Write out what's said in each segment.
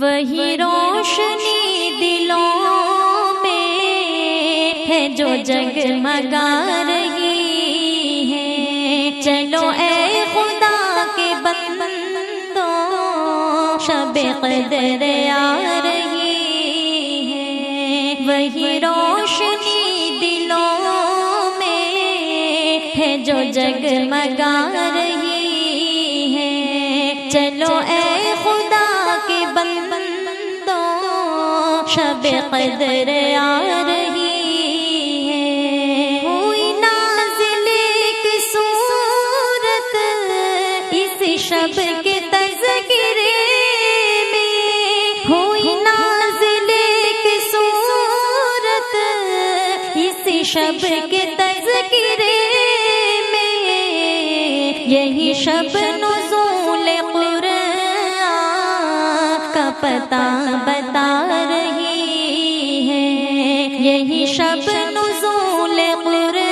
وہی روشنی دلوں میں ہے جو جگمگا رہی ہے۔ چلو اے خدا کے بندوں، شب قدر آ رہی ہے۔ وہی روشنی دلوں میں ہے جو جگمگا رہی ہے۔ چلو اے خدا کے بندوں، شب قدر آ رہی ہے۔ ہوئی نازل ایک صورت اس شب کے تذکرے میں، ہوئی نازل ایک صورت اس شب کے تذکرے میں، یہی شب نزول قرآن کا پتہ بتا رہی ہے۔ یہی شب نزول قرآن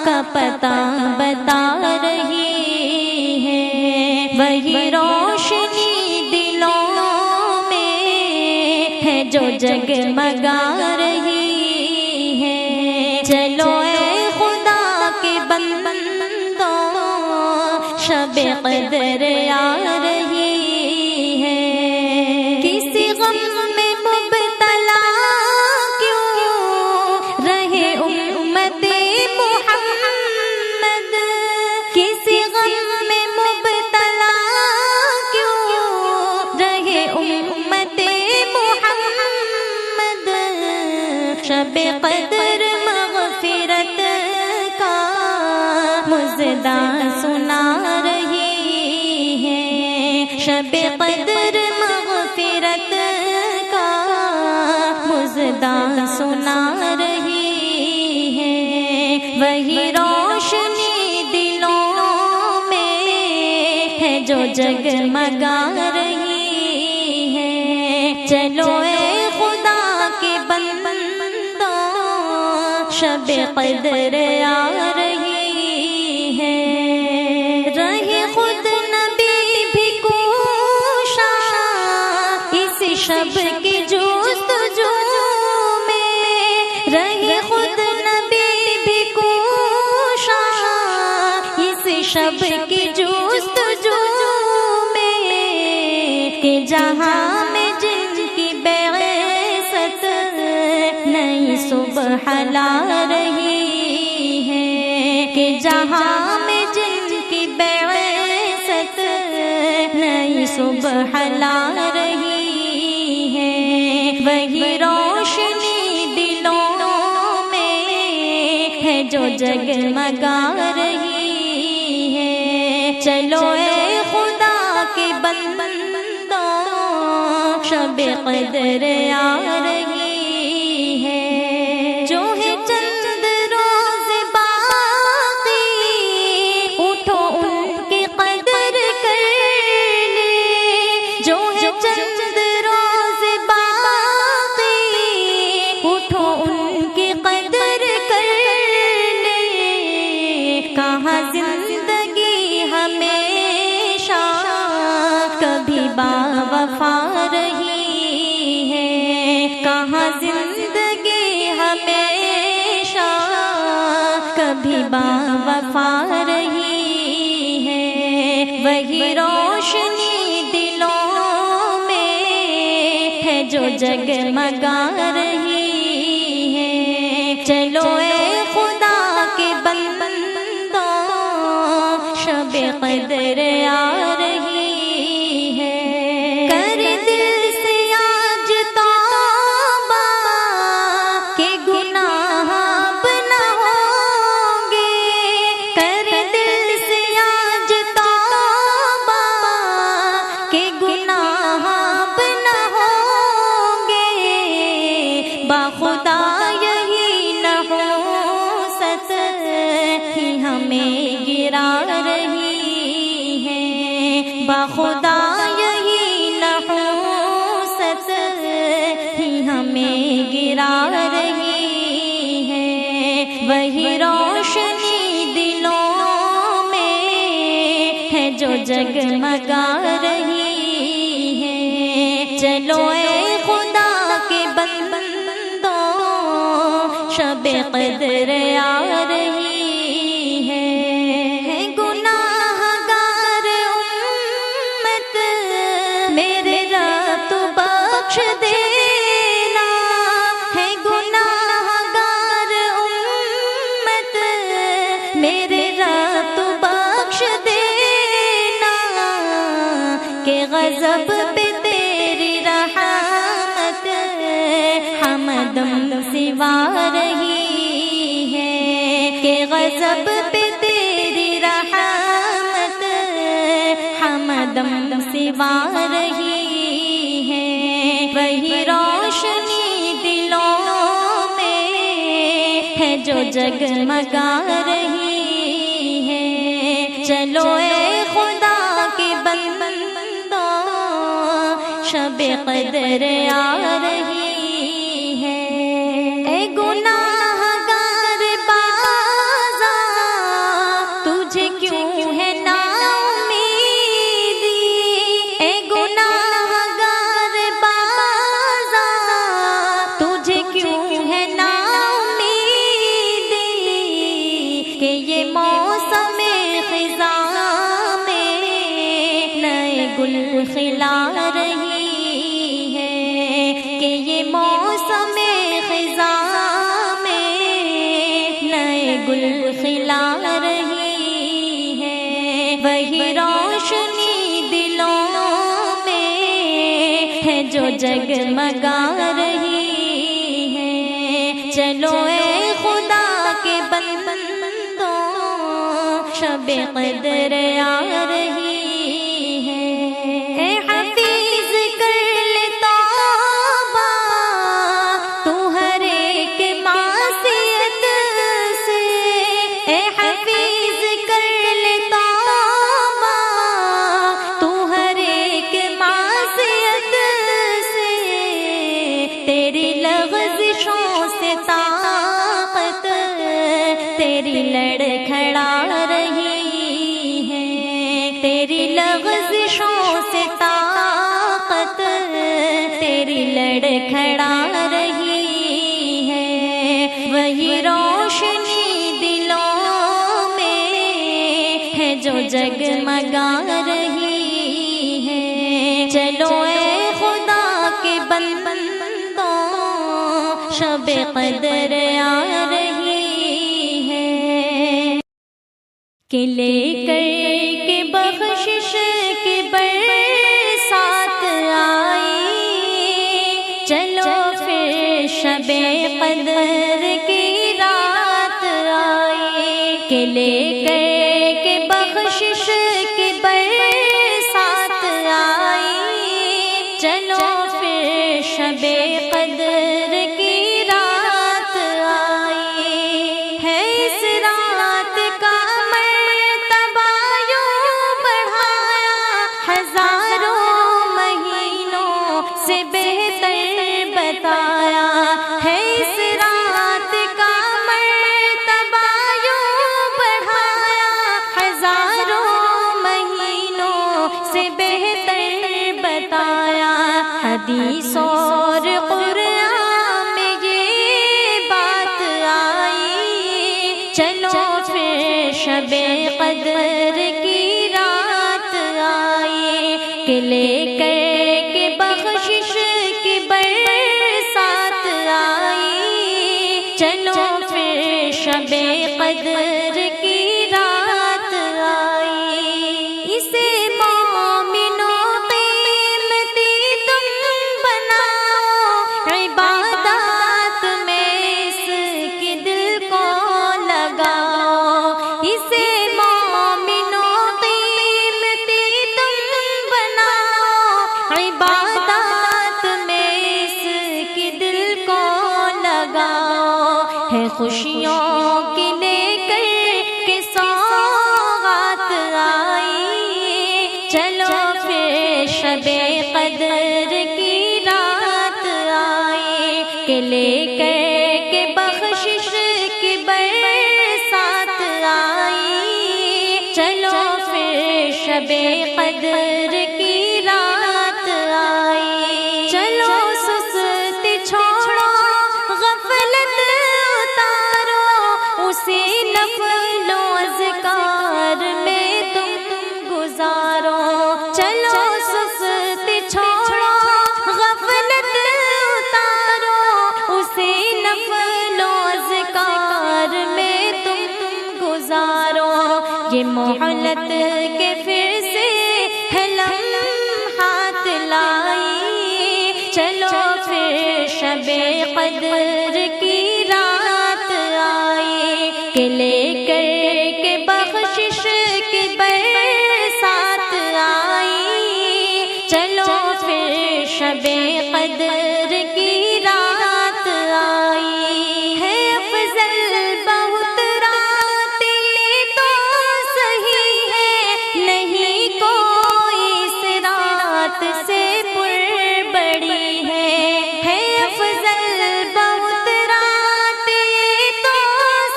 کا پتہ بتا رہی ہے۔ وہی روشنی دلوں میں ہے جو جگمگا رہی ہے۔ چلو اے خدا کے بندوں، شب قدر آ رہی ہے۔ کسی غم میں مبتلا کیوں رہے امت محمد، کسی غم میں مبتلا کیوں رہے امت محمد، شب قدر مغفرت کا مژدہ سنا رہی ہے۔ شب قدر مغفرت کا مژدہ سنا رہی ہے۔ وہی روشنی دلوں میں ہے جو جگمگا رہی ہے۔ چلو اے خدا کے بندوں، شب قدر آ رہی ہے۔ رہے خود نبی بھی کوشاں اس شب کی جستجو میں، رہے خود نبی بھی کوشاں اس شب کی جستجو میں، کہ جہاں میں جن کی بعثت نئی صبح لا رہی ہے، کہ جہاں میں جن کی بعثت نئی صبح لا رہی ہے۔ وہی روشنی دلوں میں ہے جو جگمگا رہی ہے۔ چلو اے خدا کے بندوں، شب قدر آ رہی ہے۔ جو ہے چند روز باقی، اٹھو ان کی قدر کر لے۔ جو ہے چند روز باقی، اٹھو ان کی قدر کر لے۔ کہاں زندگی ہمیشہ کبھی با وفا رہی ہے، کہاں زندگی ہمیشہ کبھی با وفا رہی ہے۔ وہی روشنی دلوں میں ہے جو جگمگا رہی ہے۔ چلو اے خدا کے بندوں، شب قدر آ رہی ہے۔ کر دل سے آج توبہ کہ گناہ اب نہ ہوں گے، کر دل سے آج توبہ کہ گناہ اب نہ ہوں گے، چلو اے خدا کے بندوں شب قدر آ رہی ہے، گناہ گار امت میرے رب تو بخش دینا، ہے گناہ گار امت میرے رب تو بخش دینا، کہ غضب پہ تیری رحمت ہمدم سوا رہی ہے، کہ غضب پہ تیری رحمت ہمدم سوا رہی ہے، وہی روشنی دلوں میں ہے جو جگمگا رہی ہے، چلو اے خدا کے بندوں شب قدر آ رہی ہے، اے گناہ گار بازا تجھے کیوں ہے نا امیدی، اے گناہ گار بازا تجھے کیوں ہے نا امیدی، کہ یہ موسم خزاں میں نئے گل کھلا رہی ہے، کہ یہ موسم خزاں میں نئے گل کھلا رہی ہے، وہی روشنی دلوں میں ہے جو جگمگا رہی ہے، چلو اے خدا کے بندوں شب قدر آ رہی ہے، اے حفیظ کر لے توبہ تو ہر ایک معصیت سے، اے حفیظ کر لے توبہ تو ہر ایک معصیت سے، تیری لغزشوں سے طاقت تیری لڑکھڑا رہی ہے، تیری لغزشوں سے طاقت تیری لڑکھڑا رہی ہے، وہی روشنی دلوں میں ہے جو جگمگا رہی ہے، چلو اے خدا کے بندوں شب قدر آ رہی ہے، کہ لے کر کے بخشش کے برسات آئی، چلو پھر شب قدر کی رات آئی، کہ لے کر کے بخشش کے برسات آئی، چلو پھر شب قدر کی رات آئی، ہے اس رات کا مرتبہ یوں بڑھایا، ہزاروں مہینوں سے بہتر بتایا، ہے اس رات کا مرتبہ یوں بڑھایا، ہزاروں مہینوں سے بہتر بتایا، حدیث اور قرآن میں یہ بات آئی، چلو پھر شب قدر کی رات آئی، کہ لے کر کے بخشش کی برسات آئی، چلو پھر شب قدر کی رات آئی، اسے مومنوں قیمتی تم بناؤ، عبادات میں اس کے دل کو لگاؤ، اسے مومنوں قیمتی تم بناؤ، عبادات میں اس کے دل کو لگاؤ، ہے خوشیوں کی لے کر کے سوغات آئی، چلو پھر شب قدر کی رات آئی، کہ لے کر کے بخشش کی برسات آئی، چلو پھر شب قدر کی رات آئی، یہ مہلت کے پھر سے ہے لمحات لائی، چلو پھر شب قدر کی رات آئی، کہ لے کر کے بخشش کی برسات آئی، چلو پھر شب قدر کی رات آئی، ہے افضل بہت رات یہ تو صحیح ہے، نہیں کوئی اس رات سے پر بڑی ہے افضل بہت رات یہ تو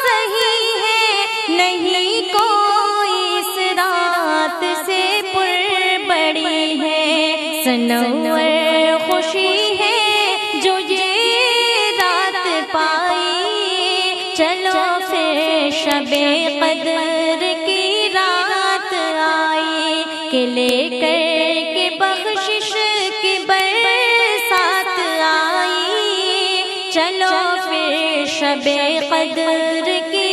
صحیح ہے، نہیں کوئی اس رات سے پر بڑی ہے، سنور خوشی ہے جو یہ رات پائی، چلو پھر شب قدر کی رات آئی، کہ لے کر کے بخشش کی برسات آئی، چلو پھر شب قدر کی